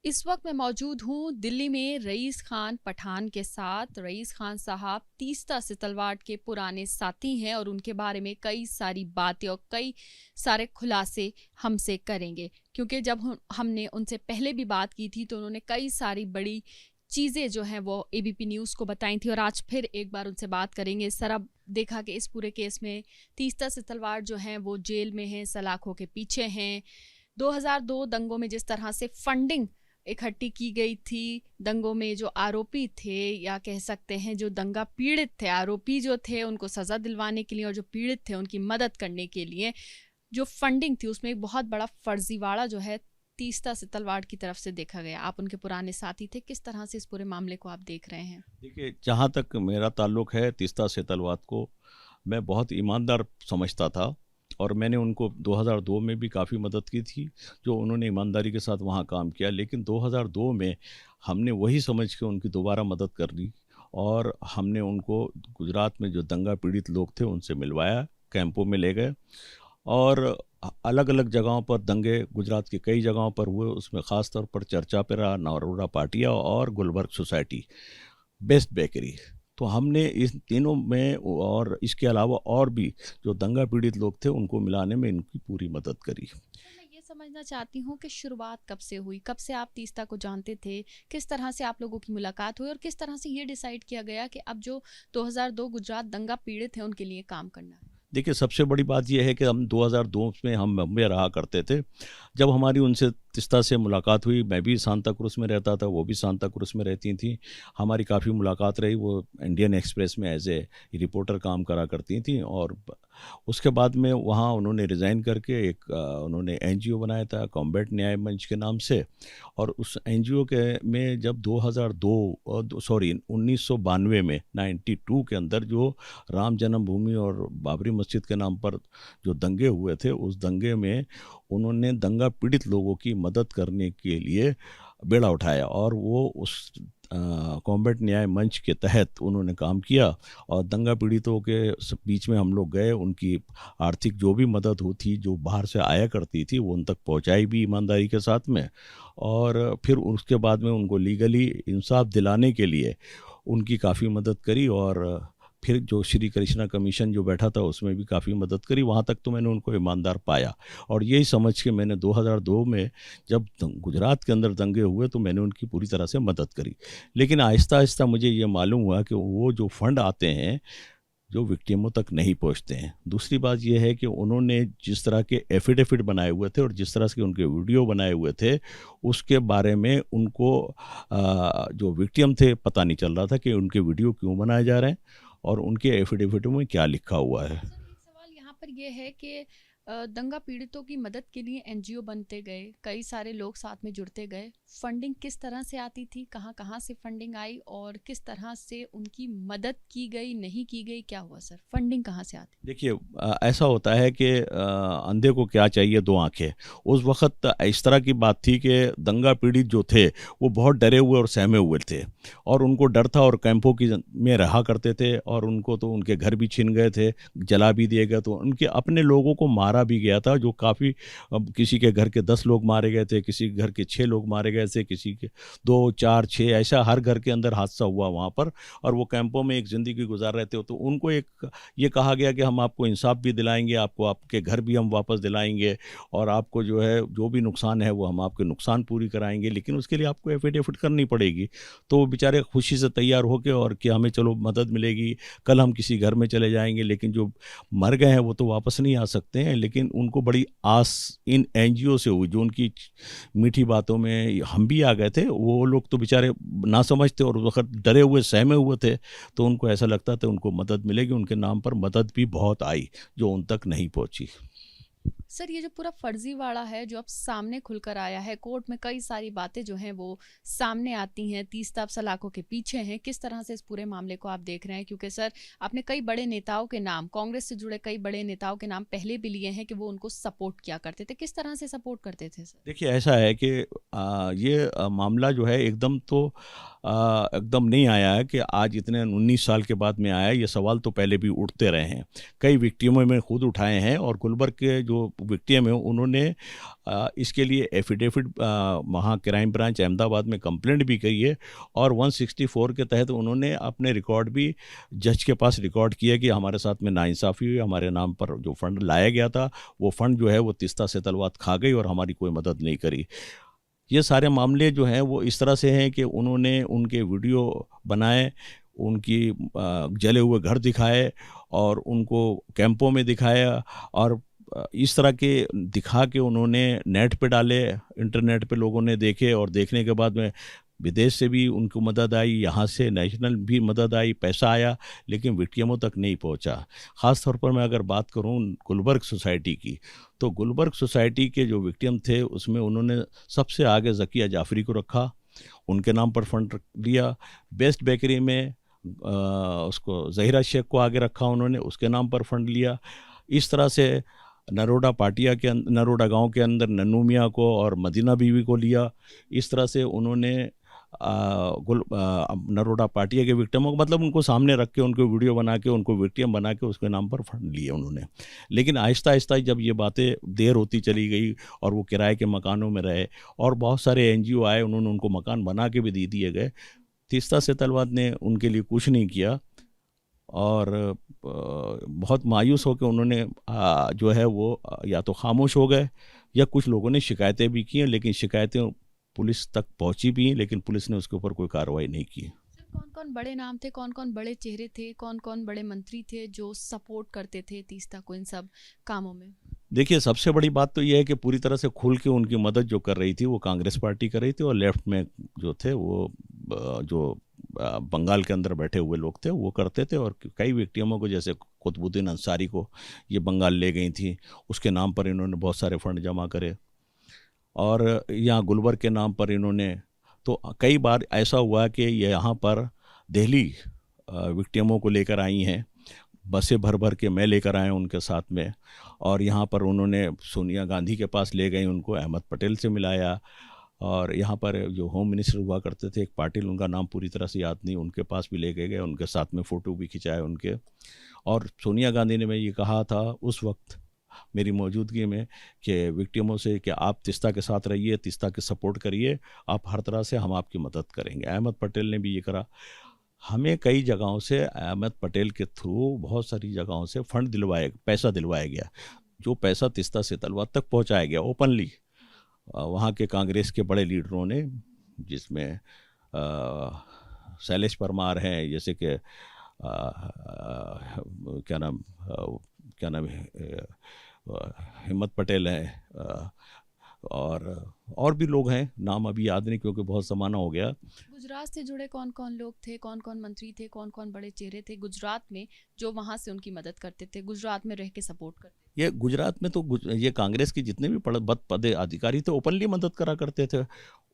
इस वक्त मैं मौजूद हूँ दिल्ली में रईस खान पठान के साथ। रईस खान साहब तीस्ता से तलवार के पुराने साथी हैं और उनके बारे में कई सारी बातें और कई सारे खुलासे हमसे करेंगे, क्योंकि जब हमने उनसे पहले भी बात की थी तो उन्होंने कई सारी बड़ी चीज़ें जो हैं वो एबीपी न्यूज़ को बताई थी। और आज फिर एक बार उनसे बात करेंगे। सर, अब देखा कि इस पूरे केस में तीस्ता से तलवार जो हैं वो जेल में हैं, सलाखों के पीछे हैं। 2002 दंगों में जिस तरह से फंडिंग इकट्ठी की गई थी, दंगों में जो आरोपी थे या कह सकते हैं जो दंगा पीड़ित थे, आरोपी जो थे उनको सज़ा दिलवाने के लिए और जो पीड़ित थे उनकी मदद करने के लिए जो फंडिंग थी, उसमें एक बहुत बड़ा फर्जीवाड़ा जो है तीस्ता से तलवार की तरफ से देखा गया। आप उनके पुराने साथी थे, किस तरह से इस पूरे मामले को आप देख रहे हैं? देखिए, जहाँ तक मेरा ताल्लुक़ है तीस्ता से तलवार को मैं बहुत ईमानदार समझता था और मैंने उनको 2002 में भी काफ़ी मदद की थी, जो उन्होंने ईमानदारी के साथ वहाँ काम किया। लेकिन 2002 में हमने वही समझ के उनकी दोबारा मदद कर ली और हमने उनको गुजरात में जो दंगा पीड़ित लोग थे उनसे मिलवाया, कैंपों में ले गए और अलग-अलग जगहों पर दंगे गुजरात की कई जगहों पर हुए। उसमें ख़ास तौर पर चर्चा पे रहा नरोड़ा पाटिया और गुलबर्ग सोसाइटी, बेस्ट बेकरी। तो हमने इस तीनों में और इसके अलावा और भी जो दंगा पीड़ित लोग थे उनको मिलाने में इनकी पूरी मदद करी। सर, मैं ये समझना चाहती हूँ कि शुरुआत कब से हुई, कब से आप तीस्ता को जानते थे, किस तरह से आप लोगों की मुलाकात हुई और किस तरह से ये डिसाइड किया गया कि अब जो 2002 गुजरात दंगा पीड़ित हैं उनके लिए काम करना है? देखिए, सबसे बड़ी बात ये है कि हम 2002 में हम बम्बई रहा करते थे। जब हमारी उनसे तीस्ता से मुलाकात हुई, मैं भी सांता क्रूज़ में रहता था, वो भी सांता क्रूज़ में रहती थीं। हमारी काफ़ी मुलाकात रही। वो इंडियन एक्सप्रेस में एज़ ए रिपोर्टर काम करा करती थीं और उसके बाद में वहाँ उन्होंने रिज़ाइन करके एक उन्होंने एनजीओ बनाया था कॉम्बैट न्याय मंच के नाम से। और उस एनजीओ के में जब 1992 में 92 के अंदर जो राम जन्मभूमि और बाबरी मस्जिद के नाम पर जो दंगे हुए थे, उस दंगे में उन्होंने दंगा पीड़ित लोगों की मदद करने के लिए बेड़ा उठाया और वो उस कॉम्बैट न्याय मंच के तहत उन्होंने काम किया और दंगा पीड़ितों के बीच में हम लोग गए। उनकी आर्थिक जो भी मदद होती, जो बाहर से आया करती थी, वो उन तक पहुंचाई भी ईमानदारी के साथ में। और फिर उसके बाद में उनको लीगली इंसाफ दिलाने के लिए उनकी काफ़ी मदद करी और फिर जो श्री कृष्णा कमीशन जो बैठा था उसमें भी काफ़ी मदद करी। वहाँ तक तो मैंने उनको ईमानदार पाया और यही समझ के मैंने 2002 में जब गुजरात के अंदर दंगे हुए तो मैंने उनकी पूरी तरह से मदद करी। लेकिन आहिस्ता आहिस्ता मुझे ये मालूम हुआ कि वो जो फंड आते हैं जो विक्टिमों तक नहीं पहुंचते हैं। दूसरी बात यह है कि उन्होंने जिस तरह के एफिडेविट बनाए हुए थे और जिस तरह से उनके वीडियो बनाए हुए थे, उसके बारे में उनको जो विक्टिम थे पता नहीं चल रहा था कि उनके वीडियो क्यों बनाए जा रहे हैं और उनके एफिडेविट में क्या लिखा हुआ है। सर, एक सवाल यहाँ पर ये है कि दंगा पीड़ितों की मदद के लिए एनजीओ बनते गए, कई सारे लोग साथ में जुड़ते गए। फंडिंग किस तरह से आती थी, कहाँ कहाँ से फंडिंग आई और किस तरह से उनकी मदद की गई, नहीं की गई, क्या हुआ सर? फंडिंग कहाँ से आती? देखिए, ऐसा होता है कि अंधे को क्या चाहिए, दो आंखें। उस वक्त इस तरह की बात थी कि दंगा पीड़ित जो थे वो बहुत डरे हुए और सहमे हुए थे और उनको डर था और कैंपों की में रहा करते थे और उनको तो उनके घर भी छीन गए थे, जला भी दिए गए। तो उनके अपने लोगों को मारा भी गया था, जो काफ़ी किसी के घर के 10 लोग मारे गए थे, किसी के घर के 6 लोग मारे गए थे, किसी के 2 4 6, ऐसा हर घर के अंदर हादसा हुआ वहाँ पर। और वो कैंपों में एक ज़िंदगी गुजार रहे थे। तो उनको एक ये कहा गया कि हम आपको इंसाफ भी दिलाएंगे, आपको आपके घर भी हम वापस दिलाएंगे और आपको जो है जो भी नुकसान है वो हम आपके नुकसान पूरी कराएंगे, लेकिन उसके लिए आपको एफिडेविट करनी पड़ेगी। तो वो बेचारे खुशी से तैयार होकर और कि हमें चलो मदद मिलेगी, कल हम किसी घर में चले जाएंगे। लेकिन जो मर गए हैं वो तो वापस नहीं आ सकते हैं, लेकिन उनको बड़ी आस इन एनजीओ से हुई, जो उनकी मीठी बातों में हम भी आ गए थे। वो लोग तो बेचारे ना समझते और उस वक्त डरे हुए सहमे हुए थे। तो उनको ऐसा लगता था उनको मदद मिलेगी, उनके नाम पर मदद भी बहुत आई जो उन तक नहीं पहुंची। सर, ये जो पूरा फर्जीवाड़ा है जो अब सामने खुलकर आया है, कोर्ट में कई सारी बातें जो हैं वो सामने आती हैं, तीस्ता अब सलाखों के पीछे हैं, किस तरह से इस पूरे मामले को आप देख रहे हैं? क्योंकि सर, आपने कई बड़े नेताओं के नाम, कांग्रेस से जुड़े कई बड़े नेताओं के नाम पहले भी लिए हैं कि वो उनको सपोर्ट किया करते थे। किस तरह से सपोर्ट करते थे सर? देखिए, ऐसा है कि ये मामला जो है एकदम तो एकदम नहीं आया है कि आज इतने 19 साल के बाद में आया है। ये सवाल तो पहले भी उठते रहे हैं, कई विक्टिमों में खुद उठाए हैं और गुलबर्ग के जो विक्टिम है उन्होंने इसके लिए एफिडेविट वहाँ क्राइम ब्रांच अहमदाबाद में कंप्लेंट भी की है और 164 के तहत उन्होंने अपने रिकॉर्ड भी जज के पास रिकॉर्ड किया कि हमारे साथ में नाइंसाफ़ी हुई, हमारे नाम पर जो फ़ंड लाया गया था वो फ़ंड जो है वो तीस्ता से तलवार खा गई और हमारी कोई मदद नहीं करी। ये सारे मामले जो हैं वो इस तरह से हैं कि उन्होंने उनके वीडियो बनाए, उनकी जले हुए घर दिखाए और उनको कैंपों में दिखाया और इस तरह के दिखा के उन्होंने नेट पे डाले, इंटरनेट पे लोगों ने देखे और देखने के बाद में विदेश से भी उनको मदद आई, यहाँ से नेशनल भी मदद आई, पैसा आया, लेकिन विक्टिमों तक नहीं पहुँचा। ख़ास तौर पर मैं अगर बात करूँ गुलबर्ग सोसाइटी की, तो गुलबर्ग सोसाइटी के जो विक्टिम थे उसमें उन्होंने सबसे आगे ज़किया जाफ़री को रखा, उनके नाम पर फ़ंड लिया। बेस्ट बेकरी में उसको ज़हीरा शेख को आगे रखा उन्होंने, उसके नाम पर फ़ंड लिया। इस तरह से नरोडा नरोडा गांव के अंदर नन्नू मियाँ को और मदीना बीवी को लिया। इस तरह से उन्होंने नरोडा पाटिया के विक्टिमों को मतलब उनको सामने रख के उनको वीडियो बना के उनको विक्टिम बना के उसके नाम पर फंड लिए उन्होंने। लेकिन आहिस्ता आहिस्ता जब ये बातें देर होती चली गई और वो किराए के मकानों में रहे और बहुत सारे एनजीओ आए, उन्होंने उनको मकान बना के भी दे दिए गए। तीस्ता से तलवार ने उनके लिए कुछ नहीं किया और बहुत मायूस होकर उन्होंने जो है वो या तो खामोश हो गए या कुछ लोगों ने शिकायतें भी की हैं, लेकिन शिकायतें पुलिस तक पहुंची भी हैं, लेकिन पुलिस ने उसके ऊपर कोई कार्रवाई नहीं की। कौन कौन बड़े नाम थे, कौन कौन बड़े चेहरे थे, कौन कौन बड़े मंत्री थे जो सपोर्ट करते थे तीस्ता को इन सब कामों में? देखिए, सबसे बड़ी बात तो यह है कि पूरी तरह से खुल के उनकी मदद जो कर रही थी वो कांग्रेस पार्टी कर रही थी और लेफ्ट में जो थे वो जो बंगाल के अंदर बैठे हुए लोग थे वो करते थे। और कई विक्टिमों को जैसे कुतुबुद्दीन अंसारी को ये बंगाल ले गई थी, उसके नाम पर इन्होंने बहुत सारे फंड जमा करे और यहाँ गुलबर्ग के नाम पर इन्होंने, तो कई बार ऐसा हुआ कि ये यहाँ पर दिल्ली विक्टिमों को लेकर आई हैं, बसें भर भर के मैं लेकर आए उनके साथ में और यहाँ पर उन्होंने सोनिया गांधी के पास ले गई, उनको अहमद पटेल से मिलाया और यहाँ पर जो होम मिनिस्टर हुआ करते थे एक पाटिल, उनका नाम पूरी तरह से याद नहीं, उनके पास भी ले गए, उनके साथ में फ़ोटो भी खिंचाए उनके। और सोनिया गांधी ने मैं ये कहा था उस वक्त मेरी मौजूदगी में कि विक्टिमों से कि आप तीस्ता के साथ रहिए, तीस्ता के सपोर्ट करिए, आप हर तरह से हम आपकी मदद करेंगे। अहमद पटेल ने भी ये करा। हमें कई जगहों से अहमद पटेल के थ्रू बहुत सारी जगहों से फंड पैसा दिलवाया गया, जो पैसा तीस्ता से तलवार तक पहुंचाया गया ओपनली वहाँ के कांग्रेस के बड़े लीडरों ने, जिसमें शैलेश परमार हैं, जैसे कि क्या नाम है हिम्मत पटेल हैं और भी लोग हैं, नाम अभी याद नहीं क्योंकि बहुत ज़माना हो गया। गुजरात से जुड़े कौन कौन लोग थे, कौन कौन मंत्री थे, कौन कौन बड़े चेहरे थे गुजरात में जो वहाँ से उनकी मदद करते थे, गुजरात में रह के सपोर्ट करते थे? ये गुजरात में तो ये कांग्रेस के जितने भी पद अधिकारी थे ओपनली मदद करा करते थे।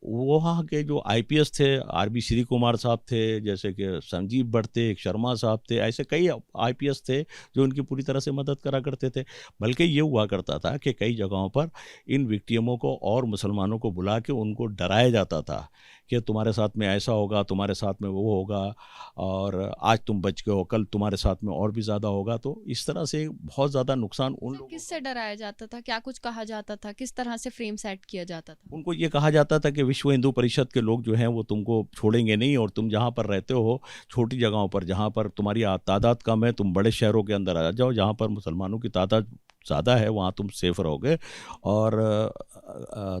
वहाँ के जो आईपीएस थे, आरबी श्री कुमार साहब थे, जैसे कि संजीव भट्ट थे, एक शर्मा साहब थे, ऐसे कई आईपीएस थे जो उनकी पूरी तरह से मदद करा करते थे। बल्कि ये हुआ करता था कि कई जगहों पर इन विक्टिमों को और मुसलमानों को बुला के उनको डराया जाता था कि तुम्हारे साथ में ऐसा होगा, तुम्हारे साथ में वो होगा और आज तुम बच गए हो, कल तुम्हारे साथ में और भी ज़्यादा होगा। तो इस तरह से बहुत ज़्यादा नुकसान उन लोगों। किससे डराया जाता था, क्या कुछ कहा जाता था, किस तरह से फ्रेम सेट किया जाता था? उनको ये कहा जाता था कि विश्व हिंदू परिषद के लोग जो हैं वो तुमको छोड़ेंगे नहीं और तुम जहाँ पर रहते हो छोटी जगहों पर, जहाँ पर तुम्हारी तादाद कम है, तुम बड़े शहरों के अंदर आ जाओ, जहाँ पर मुसलमानों की तादाद ज़्यादा है वहाँ तुम सेफ रहोगे और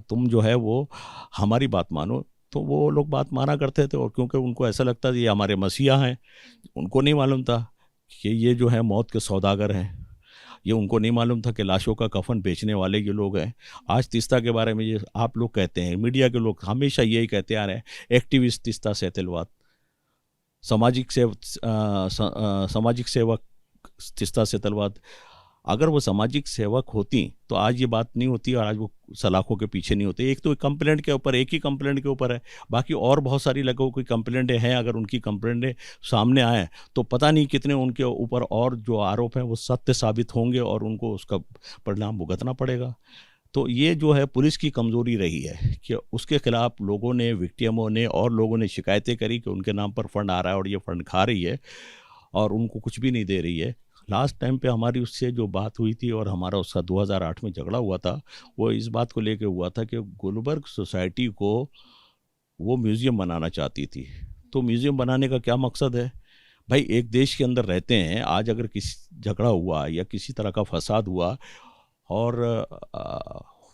तुम जो है वो हमारी बात मानो। तो वो लोग बात माना करते थे और क्योंकि उनको ऐसा लगता था ये हमारे मसीहा हैं, उनको नहीं मालूम था कि ये जो है मौत के सौदागर हैं, ये उनको नहीं मालूम था कि लाशों का कफन बेचने वाले ये लोग हैं। आज तीस्ता के बारे में ये आप लोग कहते हैं, मीडिया के लोग हमेशा यही कहते आ रहे हैं, एक्टिविस्ट तीस्ता सेतलवाद, सामाजिक सेवक तीस्ता सेतलवाद। अगर वो सामाजिक सेवक होती तो आज ये बात नहीं होती और आज वो सलाखों के पीछे नहीं होते। एक तो कंप्लेंट के ऊपर, एक ही कंप्लेंट के ऊपर है, बाकी और बहुत सारी लोगों की कंप्लेंटें हैं। अगर उनकी कंप्लेंटें सामने आए तो पता नहीं कितने उनके ऊपर और जो आरोप हैं वो सत्य साबित होंगे और उनको उसका परिणाम भुगतना पड़ेगा। तो ये जो है पुलिस की कमज़ोरी रही है कि उसके खिलाफ लोगों ने, विक्टिमों ने और लोगों ने शिकायतें करी कि उनके नाम पर फ़ंड आ रहा है और ये फ़ंड खा रही है और उनको कुछ भी नहीं दे रही है। लास्ट टाइम पे हमारी उससे जो बात हुई थी और हमारा उसका 2008 में झगड़ा हुआ था, वो इस बात को लेके हुआ था कि गुलबर्ग सोसाइटी को वो म्यूज़ियम बनाना चाहती थी। तो म्यूज़ियम बनाने का क्या मकसद है? भाई एक देश के अंदर रहते हैं, आज अगर किसी झगड़ा हुआ या किसी तरह का फसाद हुआ और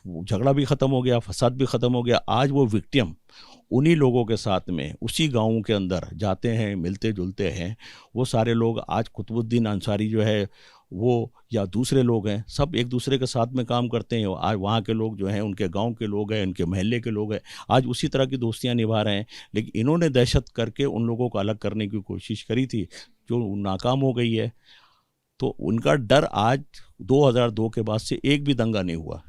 वो झगड़ा भी ख़त्म हो गया, फसाद भी ख़त्म हो गया, आज वो विक्टिम उन्हीं लोगों के साथ में उसी गाँव के अंदर जाते हैं, मिलते जुलते हैं। वो सारे लोग आज कुतुबुद्दीन अंसारी जो है वो या दूसरे लोग हैं, सब एक दूसरे के साथ में काम करते हैं। आज वहाँ के लोग जो हैं उनके गांव के लोग हैं, उनके मोहल्ले के लोग हैं, आज उसी तरह की दोस्तियाँ निभा रहे हैं। लेकिन इन्होंने दहशत करके उन लोगों को अलग करने की कोशिश करी थी, जो नाकाम हो गई है। तो उनका डर आज 2002 के बाद से एक भी दंगा नहीं हुआ,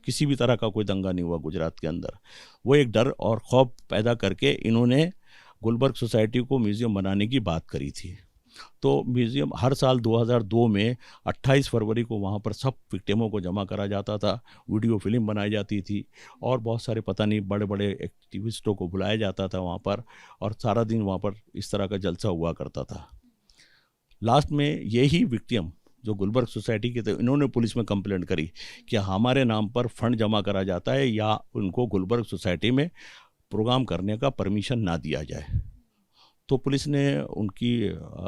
किसी भी तरह का कोई दंगा नहीं हुआ गुजरात के अंदर। वो एक डर और खौफ पैदा करके इन्होंने गुलबर्ग सोसाइटी को म्यूज़ियम बनाने की बात करी थी। तो म्यूज़ियम हर साल 2002 में 28 फरवरी को वहाँ पर सब विक्टिमों को जमा करा जाता था, वीडियो फिल्म बनाई जाती थी और बहुत सारे पता नहीं बड़े बड़े एक्टिविस्टों को बुलाया जाता था वहाँ पर, और सारा दिन वहाँ पर इस तरह का जलसा हुआ करता था। लास्ट में यही विक्टिम जो गुलबर्ग सोसाइटी के थे, इन्होंने पुलिस में कंप्लेंट करी कि हमारे नाम पर फंड जमा करा जाता है या उनको गुलबर्ग सोसाइटी में प्रोग्राम करने का परमिशन ना दिया जाए। तो पुलिस ने उनकी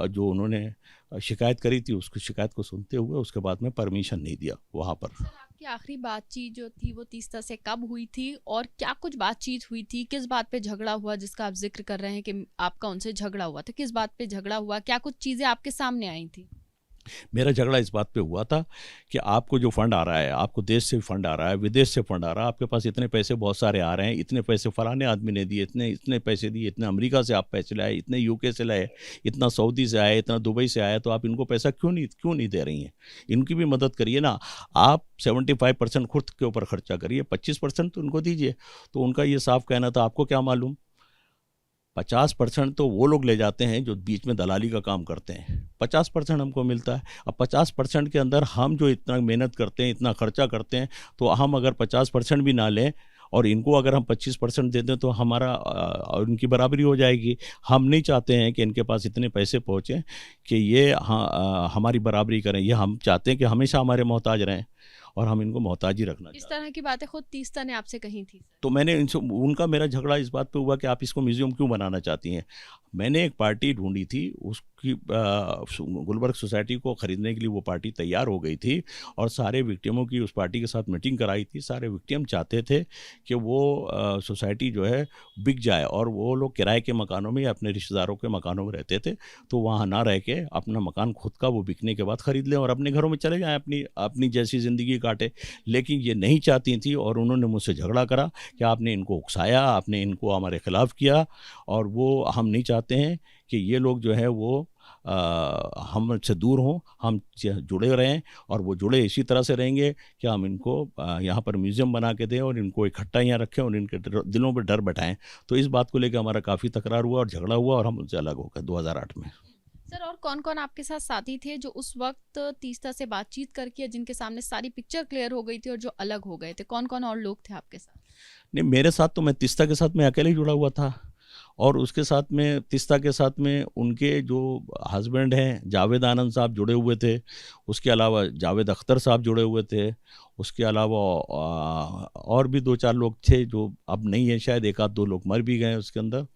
जो उन्होंने शिकायत करी थी उसकी शिकायत को सुनते हुए उसके बाद में परमिशन नहीं दिया वहाँ पर। सर, आपकी आखिरी बातचीत जो थी वो तीस्ता से कब हुई थी और क्या कुछ बातचीत हुई थी? किस बात पे झगड़ा हुआ जिसका आप जिक्र कर रहे हैं कि आपका उनसे झगड़ा हुआ था? किस बात पे झगड़ा हुआ? क्या कुछ चीज़ें आपके सामने आई थी? मेरा झगड़ा इस बात पे हुआ था कि आपको जो फंड आ रहा है, आपको देश से फंड आ रहा है, विदेश से फंड आ रहा है, आपके पास इतने पैसे बहुत सारे आ रहे हैं, इतने पैसे फलाने आदमी ने दिए, इतने इतने पैसे दिए, इतने अमेरिका से आप पैसे लाए, इतने यूके से लाए, इतना सऊदी से आए, इतना दुबई से आया, तो आप इनको पैसा क्यों नहीं दे रही हैं? इनकी भी मदद करिए ना। आप 75% खुद के ऊपर खर्चा करिए, 25% तो उनको दीजिए। तो उनका ये साफ कहना था, आपको क्या मालूम, 50% तो वो लोग ले जाते हैं जो बीच में दलाली का काम करते हैं, 50% हमको मिलता है। अब 50% के अंदर हम जो इतना मेहनत करते हैं, इतना खर्चा करते हैं, तो हम अगर 50% भी ना लें और इनको अगर हम 25% दे दें तो हमारा और उनकी बराबरी हो जाएगी। हम नहीं चाहते हैं कि इनके पास इतने पैसे पहुँचें कि ये हमारी बराबरी करें। ये हम चाहते हैं कि हमेशा हमारे मोहताज रहें और हम इनको मोहताज ही रखना इस चाहते हैं। तरह की बातें खुद तीस्ता ने आपसे कही थी? तो मैंने इनसे उनका मेरा झगड़ा इस बात पे हुआ कि आप इसको म्यूज़ियम क्यों बनाना चाहती हैं। मैंने एक पार्टी ढूंढी थी, उसकी गुलबर्ग सोसाइटी को ख़रीदने के लिए वो पार्टी तैयार हो गई थी और सारे विक्टिमों की उस पार्टी के साथ मीटिंग कराई थी। सारे विक्टिम चाहते थे कि वो सोसाइटी जो है बिक जाए और वो लोग किराए के मकानों में या अपने रिश्तेदारों के मकानों में रहते थे, तो वहाँ ना रह के अपना मकान खुद का वो बिकने के बाद ख़रीद लें और अपने घरों में चले जाएँ, अपनी अपनी जैसी ज़िंदगी काटें। लेकिन ये नहीं चाहती थी और उन्होंने मुझसे झगड़ा करा कि आपने इनको उकसाया, आपने इनको हमारे ख़िलाफ़ किया और वो हम नहीं चाहते हैं कि ये लोग जो है वो हमसे दूर हों, हम जुड़े रहें और वो जुड़े इसी तरह से रहेंगे कि हम इनको यहाँ पर म्यूज़ियम बना के दें और इनको इकट्ठा यहाँ रखें और इनके दिलों पर डर बैठाएँ। तो इस बात को लेकर हमारा काफ़ी तकरार हुआ और झगड़ा हुआ और हम उनसे अलग हो गए 2008 में। सर, और कौन कौन आपके साथ साथी थे जो उस वक्त तीस्ता से बातचीत करके जिनके सामने सारी पिक्चर क्लियर हो गई थी और जो अलग हो गए थे? कौन कौन और लोग थे आपके साथ? नहीं, मेरे साथ तो मैं तीस्ता के साथ मैं अकेले ही जुड़ा हुआ था और उसके साथ में तीस्ता के साथ में उनके जो हस्बैंड हैं जावेद आनंद साहब जुड़े हुए थे, उसके अलावा जावेद अख्तर साहब जुड़े हुए थे, उसके अलावा और भी 2-4 लोग थे जो अब नहीं है, शायद 1-2 लोग मर भी गए उसके अंदर।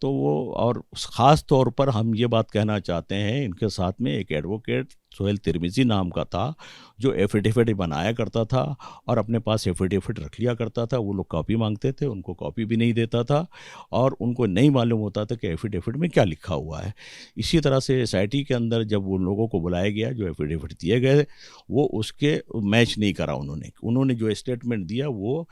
तो वो और ख़ास तौर पर हम ये बात कहना चाहते हैं, इनके साथ में एक एडवोकेट सोहेल तिरमिज़ी नाम का था जो एफिडेविट बनाया करता था और अपने पास एफिडेविट रख लिया करता था। वो लोग कॉपी मांगते थे, उनको कॉपी भी नहीं देता था और उनको नहीं मालूम होता था कि एफिडेविट में क्या लिखा हुआ है। इसी तरह से एसआईटी के अंदर जब उन लोगों को बुलाया गया जो एफिडेविट दिए गए, वो उसके मैच नहीं करा। उन्होंने जो स्टेटमेंट दिया वो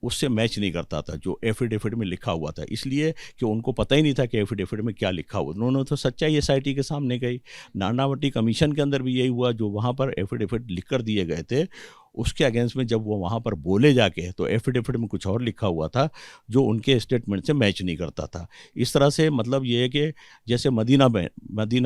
उससे मैच नहीं करता था जो एफिडेविट में लिखा हुआ था, इसलिए कि उनको पता ही नहीं था कि एफिडेविट में क्या लिखा हुआ। उन्होंने तो सच्चाई एसआईटी के सामने गई। नानावटी कमीशन के अंदर भी यही हुआ, जो वहाँ पर एफिडेविट लिख कर दिए गए थे उसके अगेंस्ट में जब वो वहाँ पर बोले जाके तो एफिडेविट में कुछ और लिखा हुआ था जो उनके स्टेटमेंट से मैच नहीं करता था। इस तरह से मतलब ये है कि जैसे मदीना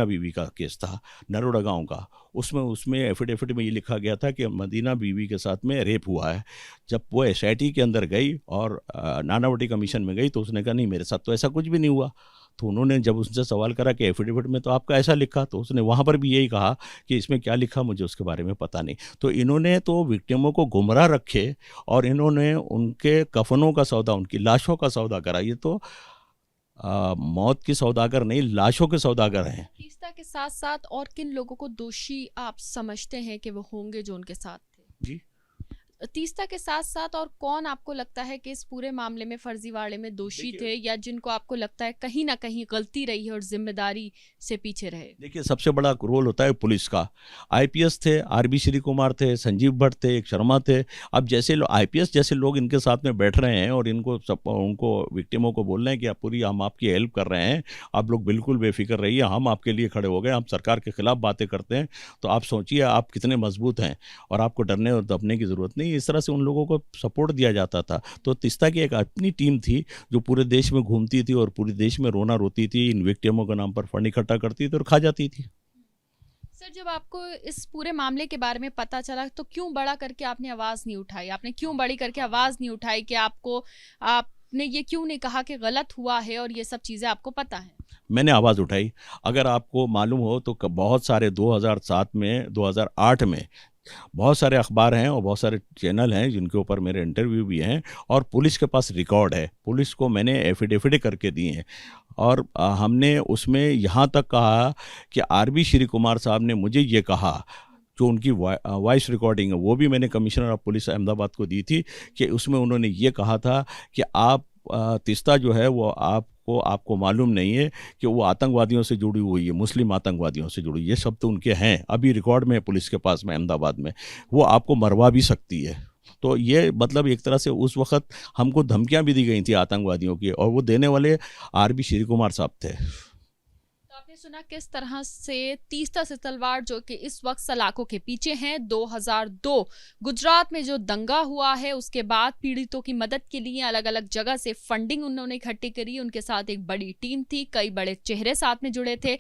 बीवी का केस था नरोड़ा गाँव का, उसमें एफिडेविट में ये लिखा गया था कि मदीना बीवी के साथ में रेप हुआ है। जब वो एसआईटी के अंदर गई और नानावटी कमीशन में गई तो उसने कहा नहीं, मेरे साथ तो ऐसा कुछ भी नहीं हुआ। तो उन्होंने जब उससे सवाल करा कि एफिडेविट में तो आपका ऐसा लिखा, तो उसने वहाँ पर भी यही कहा कि इसमें क्या लिखा मुझे उसके बारे में पता नहीं। तो इन्होंने तो विक्टिमों को गुमराह रखे और इन्होंने उनके कफनों का सौदा, उनकी लाशों का सौदा करा। ये तो मौत की सौदागर नहीं, लाशों के सौदागर हैं। तीस्ता के साथ साथ और किन लोगों को दोषी आप समझते हैं कि वो होंगे जो उनके साथ थे? जी, तीस्ता के साथ साथ और कौन आपको लगता है कि इस पूरे मामले में फर्जीवाड़े में दोषी थे, या जिनको आपको लगता है कहीं ना कहीं गलती रही है और जिम्मेदारी से पीछे रहे? देखिए, सबसे बड़ा रोल होता है पुलिस का। आईपीएस थे, आरबी श्री कुमार थे, संजीव भट्ट थे, एक शर्मा थे। अब जैसे आईपीएस जैसे लोग इनके साथ में बैठ रहे हैं और उनको विक्टिमों को बोल रहे हैं कि आप पूरी हम आपकी हेल्प कर रहे हैं, आप लोग बिल्कुल बेफिक्र रहिए, हम आपके लिए खड़े हो गए, हम सरकार के खिलाफ बातें करते हैं, तो आप सोचिए आप कितने मजबूत हैं और आपको डरने और दबने की ज़रूरत नहीं। इस तरह से उन लोगों को सपोर्ट दिया जाता था। तो तीस्ता की एक अपनी टीम थी जो पूरे देश में घूमती थी और पूरे देश में रोना रोती थी, इन विक्टिमों के नाम पर फंड इकट्ठा करती थी और खा जाती थी। सर, जब आपको इस पूरे मामले के बारे में पता चला तो क्यों बड़ा करके आपने आवाज़ नहीं उठाई? आपने क्यों बड़ी करके आवाज़ नहीं उठाई कि आपने ये क्यों नहीं कहा कि गलत हुआ है और ये सब चीज़ें आपको पता है? मैंने आवाज़ उठाई। अगर आपको मालूम हो तो बहुत सारे 2007 में, 2008 में बहुत सारे अखबार हैं और बहुत सारे चैनल हैं जिनके ऊपर मेरे इंटरव्यू भी हैं और पुलिस के पास रिकॉर्ड है। पुलिस को मैंने एफिडेविट करके दिए हैं और हमने उसमें यहाँ तक कहा कि आरबी श्री कुमार साहब ने मुझे ये कहा, जो उनकी वॉइस रिकॉर्डिंग है वो भी मैंने कमिश्नर ऑफ पुलिस अहमदाबाद को दी थी, कि उसमें उन्होंने ये कहा था कि आप तीस्ता जो है वो आपको मालूम नहीं है कि वो आतंकवादियों से जुड़ी हुई है, मुस्लिम आतंकवादियों से जुड़ी। ये शब्द उनके हैं, अभी रिकॉर्ड में है पुलिस के पास में अहमदाबाद में, वो आपको मरवा भी सकती है। तो ये मतलब एक तरह से उस वक्त हमको धमकियां भी दी गई थी आतंकवादियों की, और वो देने वाले आरबी श्री कुमार साहब थे। तो आपने सुना किस तरह से तीस्ता से तलवार जो कि इस वक्त सलाखों के पीछे हैं। 2002 गुजरात में जो दंगा हुआ है उसके बाद पीड़ितों की मदद के लिए अलग अलग जगह से फंडिंग उन्होंने इकट्ठी करी। उनके साथ एक बड़ी टीम थी, कई बड़े चेहरे साथ में जुड़े थे।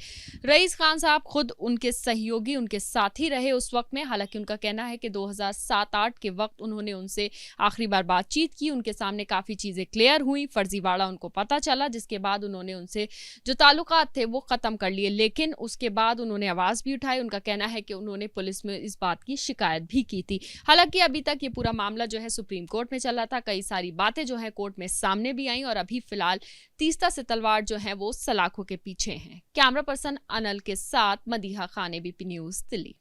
रईस खान साहब खुद उनके सहयोगी, उनके साथी रहे उस वक्त में। हालांकि उनका कहना है कि 2007-8 के वक्त उन्होंने उनसे आखिरी बार बातचीत की, उनके सामने काफ़ी चीज़ें क्लियर हुई, फर्जीवाड़ा उनको पता चला, जिसके बाद उन्होंने उनसे जो ताल्लुकात थे वो ख़त्म कर लिए। लेकिन उसके बाद उन्होंने आवाज़ भी उठाई। उनका कहना है कि उन्होंने पुलिस में इस बात की शिकायत भी की थी। हालांकि अभी तक ये पूरा मामला जो है सुप्रीम कोर्ट में चला था, कई सारी बातें जो है कोर्ट में सामने भी आई और अभी फिलहाल तीस्ता से तलवार जो है वो सलाखों के पीछे हैं। कैमरा पर्सन अनल के साथ मदीहा खान, ABP न्यूज़, दिल्ली।